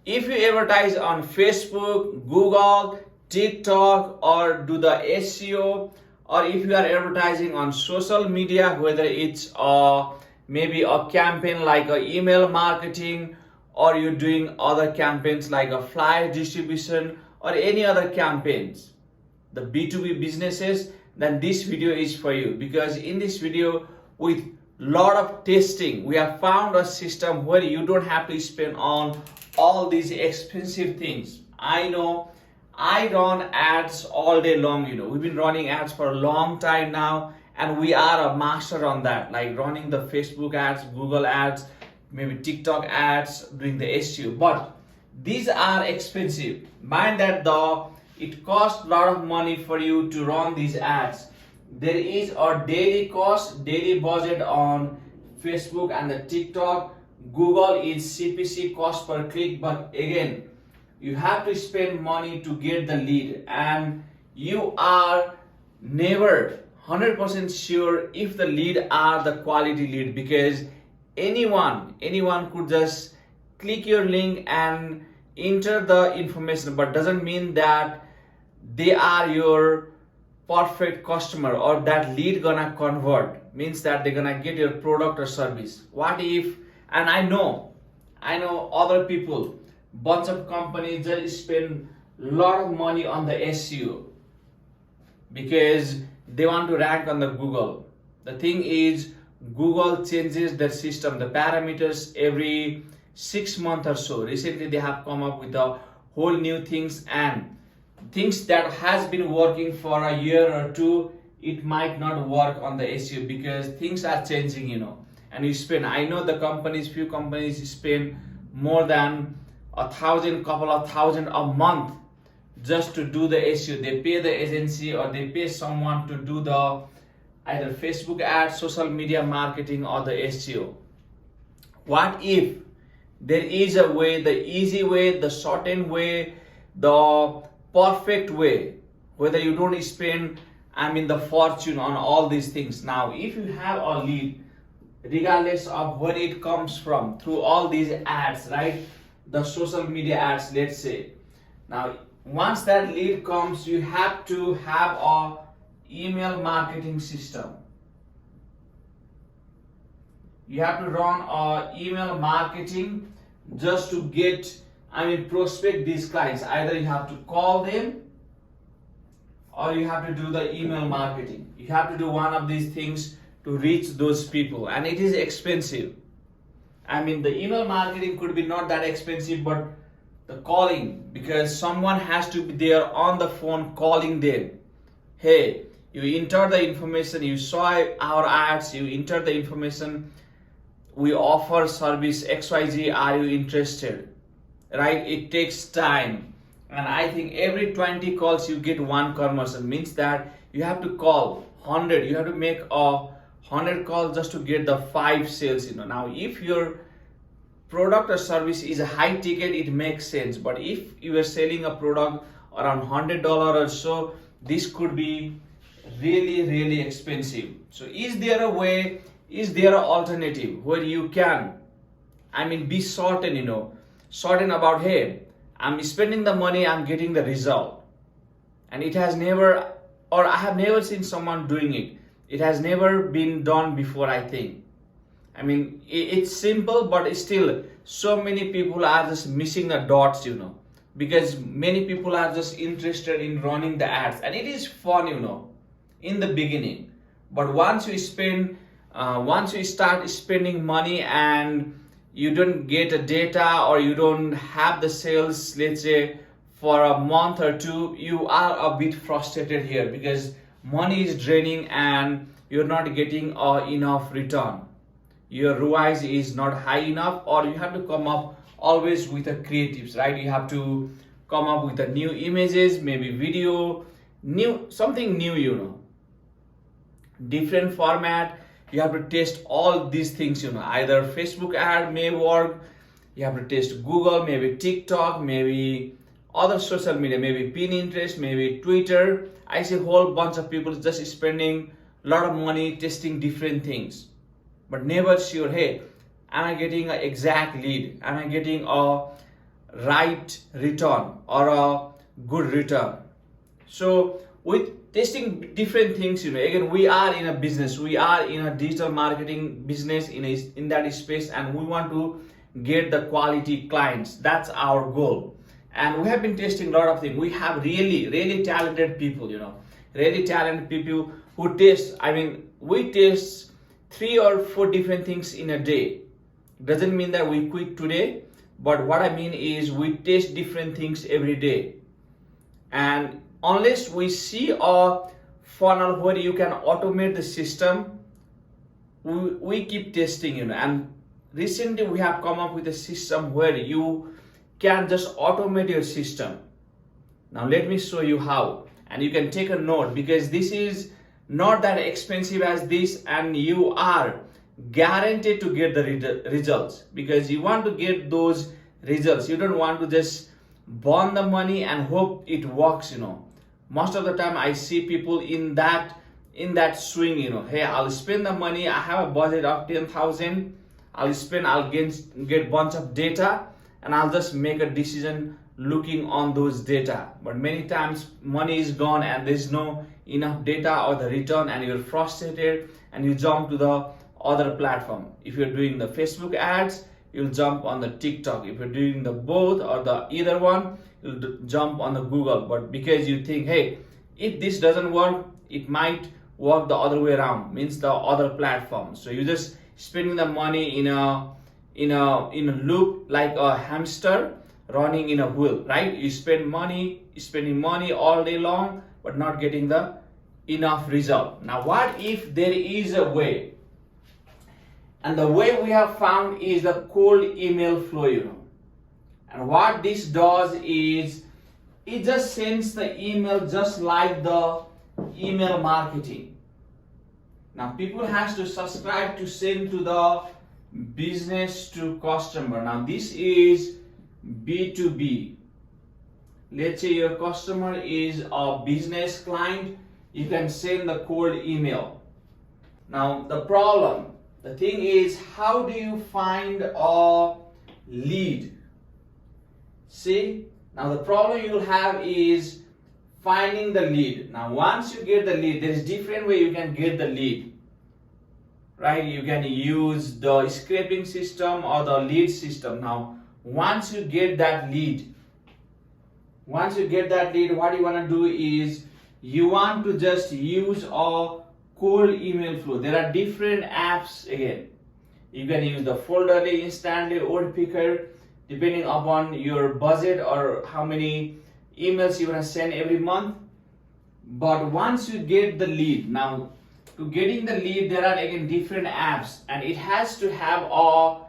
If you advertise on Facebook, Google, TikTok, or do the SEO, or if you are advertising on social media, whether it's maybe a campaign like a email marketing, or you're doing other campaigns like a flyer distribution or any other campaigns, the B2B businesses, then this video is for you, because in this video, with lot of testing, we have found a system where you don't have to spend on all these expensive things. I know I run ads all day long. We've been running ads for a long time now, and we are a master on that, like running the Facebook ads, Google ads, maybe TikTok ads, doing the SEO. But these are expensive. Mind that it costs a lot of money for you to run these ads. There is a daily cost, daily budget on Facebook and the TikTok. Google is CPC, cost per click, but again, you have to spend money to get the lead, and you are never 100% sure if the lead are the quality lead, because anyone could just click your link and enter the information, but doesn't mean that they are your perfect customer or that lead gonna convert, means that they're gonna get your product or service. What if, and I know other people, bunch of companies just spend a lot of money on the SEO because they want to rank on the Google. The thing is, Google changes their system, the parameters every 6 months or so. Recently they have come up with a whole new things, and things that has been working for a year or two, it might not work on the SEO because things are changing, and you spend, I know the few companies spend more than 1,000, couple of thousand a month just to do the SEO. They pay the agency or they pay someone to do the either Facebook ads, social media marketing, or the SEO. What if there is a way, the easy way, the shortened way, the perfect way, whether you don't spend the fortune on all these things? Now, if you have a lead, regardless of where it comes from, through all these ads, right, the social media ads, let's say, now once that lead comes, you have to have a email marketing system. You have to run a email marketing just to get, prospect these clients. Either you have to call them or you have to do the email marketing. You have to do one of these things to reach those people, and it is expensive. The email marketing could be not that expensive, but the calling, because someone has to be there on the phone calling them. Hey, you enter the information, you saw our ads, you enter the information, we offer service XYZ, are you interested? Right? It takes time. And I think every 20 calls you get one conversion, means that you have to call 100, you have to make a 100 calls just to get the 5 sales. Now, if your product or service is a high ticket, it makes sense. But if you are selling a product around $100 or so, this could be really, really expensive. So is there a way, is there an alternative where you can, be certain about, hey, I'm spending the money, I'm getting the result. And it has never, or I have never seen someone doing it. It has never been done before, I think. It's simple, but still, so many people are just missing the dots, because many people are just interested in running the ads, and it is fun, in the beginning. But once you start spending money and you don't get the data, or you don't have the sales, let's say for a month or two, you are a bit frustrated here because money is draining and you're not getting enough return. Your ROI is not high enough, or you have to come up always with the creatives, right? You have to come up with the new images, maybe video, something new, different format. You have to test all these things, either Facebook ad may work, you have to test Google, maybe TikTok, maybe other social media, maybe Pinterest, maybe Twitter. I see a whole bunch of people just spending a lot of money testing different things, but never sure, hey, am I getting an exact lead? Am I getting a right return or a good return. So with testing different things, again, we are in a business, we are in a digital marketing business in that space, and we want to get the quality clients. That's our goal. And we have been testing a lot of things. We have really talented people, really talented people who test. I mean, we test 3 or 4 different things in a day. Doesn't mean that we quit today, but what I mean is we test different things every day. And unless we see a funnel where you can automate the system, we keep testing, and recently we have come up with a system where you can just automate your system. Now let me show you how, and you can take a note, because this is not that expensive as this, and you are guaranteed to get the results, because you want to get those results. You don't want to just burn the money and hope it works. Most of the time I see people in that swing. Hey, I'll spend the money, I have a budget of 10,000, I'll get bunch of data, and I'll just make a decision looking on those data. But many times money is gone and there's no enough data or the return, and you're frustrated and you jump to the other platform. If you're doing the Facebook ads, you'll jump on the TikTok. If you're doing the both or the either one, you'll jump on the Google. But because you think, hey, if this doesn't work, it might work the other way around, means the other platform. So you're just spending the money in a loop, like a hamster running in a wheel, right? You spending money all day long, but not getting the enough result. Now what if there is a way? And the way we have found is the cold email flow, And what this does is it just sends the email just like the email marketing. Now people has to subscribe to send to the business to customer. Now this is B2B. Let's say your customer is a business client, you can send the cold email. Now the thing is, how do you find a lead? See, now the problem you'll have is finding the lead. Now once you get the lead, there is different way you can get the lead, right? You can use the scraping system or the lead system. Now once you get that lead, what you want to do is you want to just use a cold email flow. There are different apps. Again, you can use the Folderly, Instantly, Old Picker, depending upon your budget or how many emails you want to send every month. But once you get the lead, now to getting the lead, there are again different apps, and it has to have a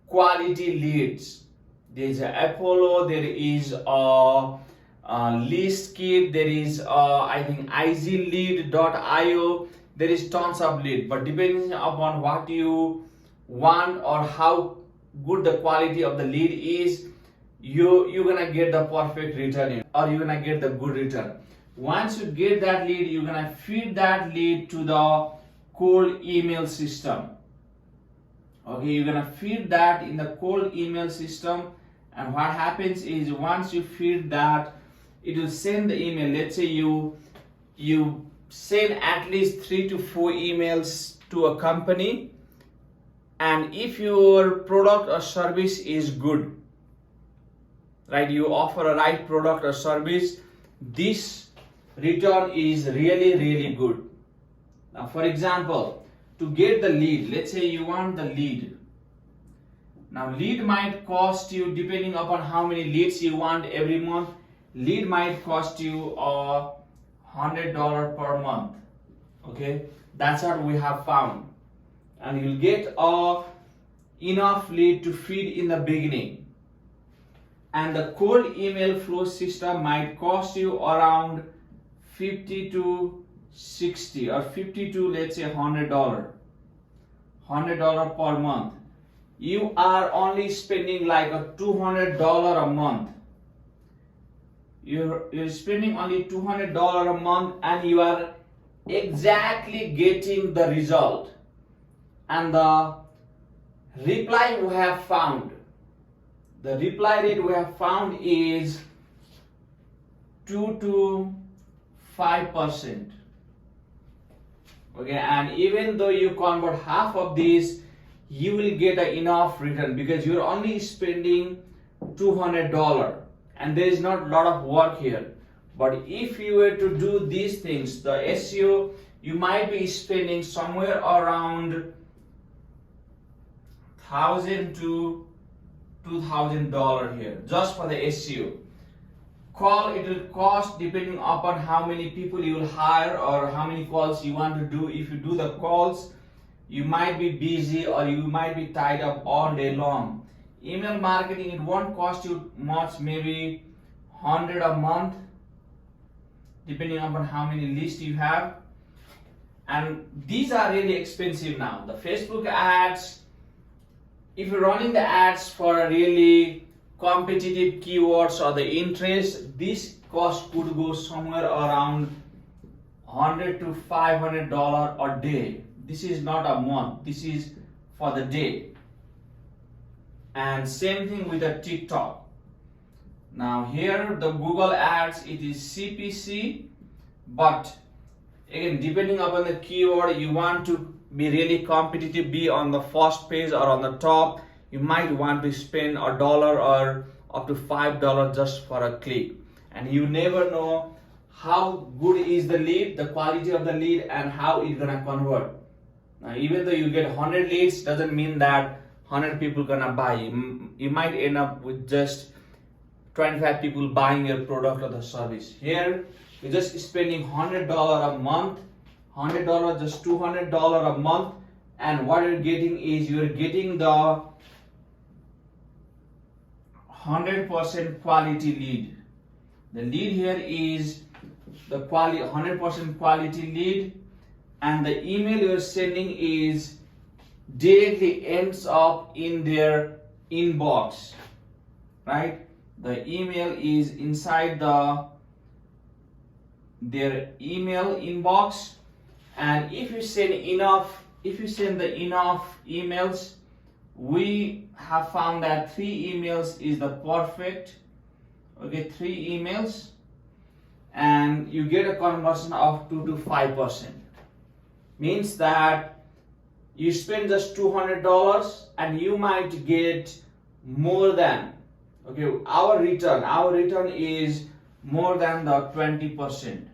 quality leads. There is a Apollo, there is a list kit, there is I think izlead.io. There is tons of lead, but depending upon what you want or how good the quality of the lead is, you're gonna get the perfect return, or you're gonna get the good return. Once you get that lead, you're gonna feed that lead to the cold email system. Okay, you're gonna feed that in the cold email system, and what happens is once you feed that, it will send the email. Let's say you send at least 3 to 4 emails to a company, and if your product or service is good, right, you offer a right product or service, this return is really good. Now for example, to get the lead, let's say you want the lead. Now lead might cost you, depending upon how many leads you want every month, lead might cost you $100 per month. Okay, that's what we have found, and you'll get enough lead to feed in the beginning. And the cold email flow system might cost you around 50 to 60 or 50 to, let's say, $100 per month. You are only spending like a $200 a month. You're spending only $200 a month, and you are exactly getting the result. And the reply we have found, The reply rate we have found is 2 to 5%. Okay, and even though you convert half of this, you will get enough return because you're only spending $200 and there is not a lot of work here. But if you were to do these things, the SEO, you might be spending somewhere around $1,000 to $2,000 here just for the SEO. Call, it will cost depending upon how many people you will hire or how many calls you want to do. If you do the calls, you might be busy or you might be tied up all day long. Email marketing, it won't cost you much, maybe 100 a month, depending upon how many lists you have. And these are really expensive now. The Facebook ads, if you're running the ads for a really competitive keywords or the interest, this cost could go somewhere around $100 to $500 a day. This is not a month, this is for the day. And same thing with the TikTok. Now here the Google ads, it is CPC, but again depending upon the keyword, you want to be really competitive, be on the first page or on the top, you might want to spend $1 or up to $5 just for a click. And you never know how good is the lead, the quality of the lead, and how it's gonna convert. Now even though you get 100 leads, doesn't mean that 100 people gonna buy. You might end up with just 25 people buying your product or the service. Here you're just spending $100 a month, $100, just $200 a month, and what you're getting is you're getting the 100% quality lead. The lead here is the quality, 100% quality lead, and the email you're sending is directly ends up in their inbox, right? The email is inside their email inbox, and if you send the enough emails, we have found that 3 emails is the perfect. Okay, 3 emails, and you get a conversion of 2 to 5%. Means that you spend just $200 and you might get more than, okay, our return is more than the 20%.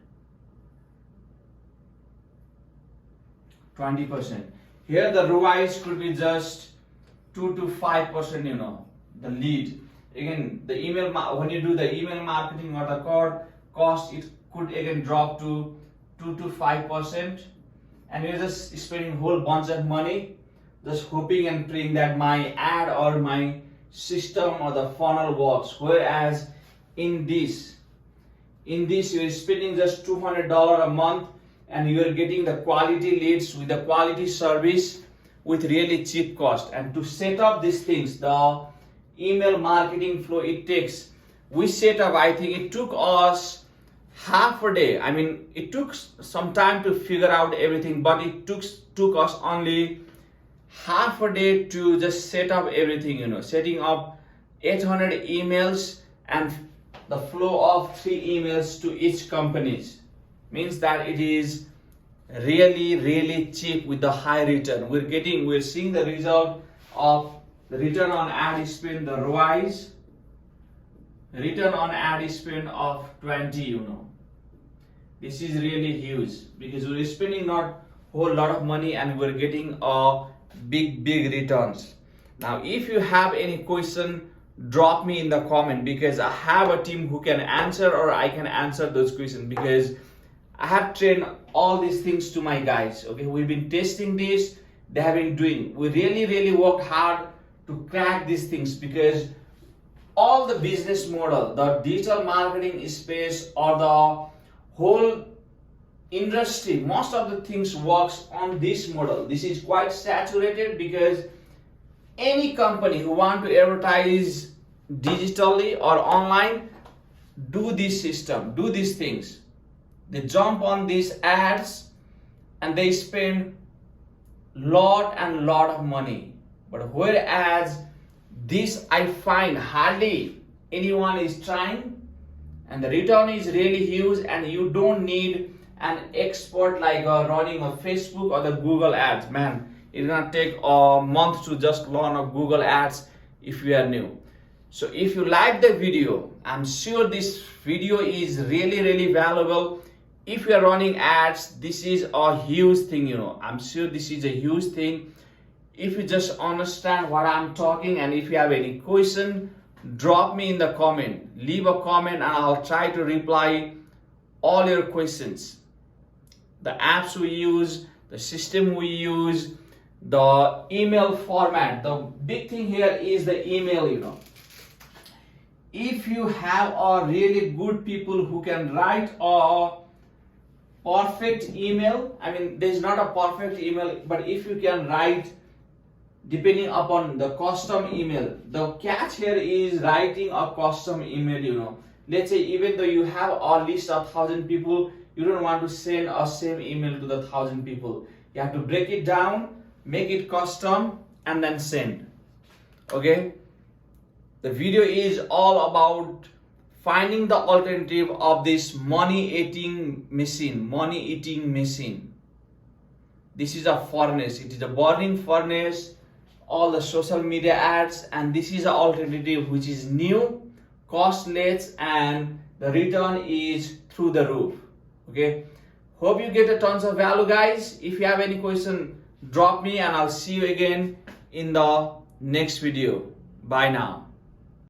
20%. Here the ROIs could be just 2 to 5%, the lead. Again, the email, when you do the email marketing or the cost, it could again drop to 2 to 5%. And you're just spending a whole bunch of money, just hoping and praying that my ad or my system or the funnel works. Whereas in this you're spending just $200 a month and you're getting the quality leads with the quality service with really cheap cost. And to set up these things, the email marketing flow, we set up, I think it took us half a day. I mean, it took some time to figure out everything, but it took us only half a day to just set up everything, setting up 800 emails and the flow of 3 emails to each companies. Means that it is really cheap with the high return. We're seeing the result of the return on ad spend, the ROIs, return on ad spend of 20, This is really huge because we're spending not a whole lot of money and we're getting a big returns. Now, if you have any question, drop me in the comment because I have a team who can answer, or I can answer those questions because I have trained all these things to my guys. Okay, we've been testing this, they have been doing. We really worked hard to crack these things because all the business model, the digital marketing space or the whole industry, most of the things works on this model. This is quite saturated because any company who want to advertise digitally or online do this system, do these things. They jump on these ads and they spend lot of money. But whereas This I find hardly anyone is trying, and the return is really huge, and you don't need an expert like running a Facebook or the Google ads. Man, it's gonna take a month to just learn a Google ads if you are new. So if you like the video, I'm sure this video is really valuable. If you are running ads, this is a huge thing, I'm sure this is a huge thing. If you just understand what I'm talking, and if you have any question, drop me in the comment. Leave a comment and I'll try to reply all your questions. The apps we use, the system we use, the email format. The big thing here is the email, If you have a really good people who can write a perfect email, I mean, there's not a perfect email, but if you can write depending upon the custom email, the catch here is writing a custom email, Let's say even though you have a list of 1,000 people, you don't want to send a same email to the 1,000 people. You have to break it down, make it custom, and then send. Okay? The video is all about finding the alternative of this money-eating machine. This is a furnace. It is a burning furnace, all the social media ads, and this is an alternative which is new, costless, and the return is through the roof. Okay, hope you get a tons of value, guys. If you have any question, drop me and I'll see you again in the next video. Bye now.